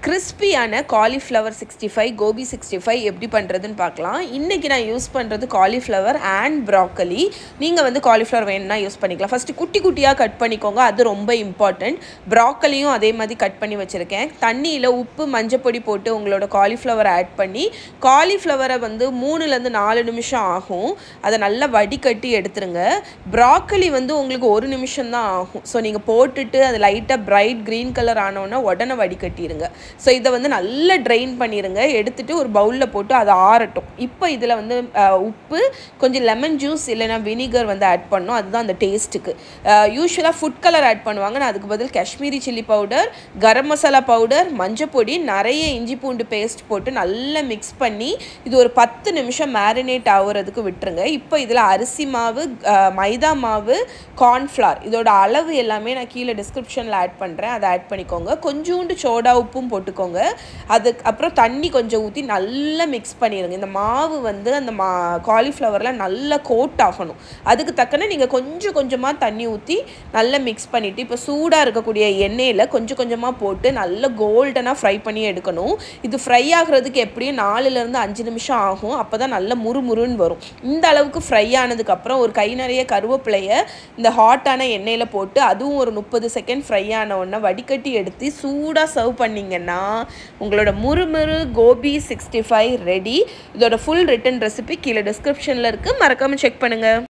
கிறிஸ்பியான காலிஃப்ளவர் 65 கோபி 65 எப்படி பண்ணுறதுன்னு பார்க்கலாம். இன்றைக்கி நான் யூஸ் பண்ணுறது காலிஃப்ளவர் அண்ட் ப்ராக்கலி. நீங்கள் வந்து காலிஃப்ளவர் வேணும்னா யூஸ் பண்ணிக்கலாம். ஃபஸ்ட்டு குட்டி குட்டியாக கட் பண்ணிக்கோங்க, அது ரொம்ப இம்பார்ட்டண்ட். ப்ராக்கலியும் அதே மாதிரி கட் பண்ணி வச்சுருக்கேன். தண்ணியில் உப்பு மஞ்சப்பொடி போட்டு உங்களோட காலிஃப்ளவரை ஆட் பண்ணி காலிஃப்ளவரை வந்து 3லேருந்து 4 நிமிஷம் ஆகும். அதை நல்லா வடிகட்டி எடுத்துருங்க. ப்ராக்கலி வந்து உங்களுக்கு 1 நிமிஷம் தான் ஆகும். ஸோ நீங்கள் போட்டுட்டு அது லைட்டாக பிரைட் க்ரீன் கலர் ஆனோன்னா உடனே வடிகட்டிடுங்க. ஸோ இதை வந்து நல்லா ட்ரெயின் பண்ணிடுங்க. எடுத்துகிட்டு ஒரு பவுலில் போட்டு அதை ஆறட்டும். இப்போ இதில் வந்து உப்பு, கொஞ்சம் லெமன் ஜூஸ் இல்லைனா வினிகர் வந்து ஆட் பண்ணணும். அதுதான் அந்த டேஸ்ட்டுக்கு. யூஸ்வலாக ஃபுட் கலர் ஆட் பண்ணுவாங்க. நான் அதுக்கு பதில் Kashmiri chilli powder, garam masala powder, மஞ்சப்பொடி, நிறைய இஞ்சி பூண்டு பேஸ்ட் போட்டு நல்லா மிக்ஸ் பண்ணி இது ஒரு 10 நிமிஷம் மேரினேட் ஆகுறதுக்கு விட்டுருங்க. இப்போ இதில் அரிசி மாவு, மைதா மாவு, கார்ன்ஃப்ளவர் இதோட அளவு எல்லாமே நான் கீழே டிஸ்கிரிப்ஷனில் ஆட் பண்ணுறேன். அதை ஆட் பண்ணிக்கோங்க. கொஞ்சோண்டு சோடா உப்பும் போட்டுக்கோங்க. அதுக்கப்புறம் தண்ணி கொஞ்சம் ஊற்றி நல்லா மிக்ஸ் பண்ணிடுங்க. இந்த மாவு வந்து அந்த காலிஃப்ளவரில் நல்லா கோட் ஆகணும். அதுக்கு தக்கன நீங்கள் கொஞ்சம் கொஞ்சமாக தண்ணி ஊற்றி நல்லா மிக்ஸ் பண்ணிவிட்டு இப்போ சூடாக இருக்கக்கூடிய எண்ணெயில் கொஞ்சம் கொஞ்சமாக போட்டு நல்லா கோல்டனாக ஃப்ரை பண்ணி எடுக்கணும். இது ஃப்ரை ஆகிறதுக்கு எப்படியும் 4லேருந்து 5 நிமிஷம் ஆகும். அப்போ தான் நல்லா முறுமுறுன்னு வரும். இந்த அளவுக்கு ஃப்ரை ஆனதுக்கப்புறம் ஒரு கை நிறைய கருவேப்பிலையை இந்த ஹாட்டான எண்ணெயில் போட்டு அதுவும் ஒரு 30 செகண்ட் ஃப்ரை ஆன உடனே வடிகட்டி எடுத்து சூடாக சர்வ் பண்ணிங்கன்னா உங்களோட முறுமுறு கோபி 65 ரெடி. இதோட ஃபுல் ரிட்டன் ரெசிபி கீழே டிஸ்கிரிப்ஷனில் இருக்குது, மறக்காமல் செக் பண்ணுங்கள்.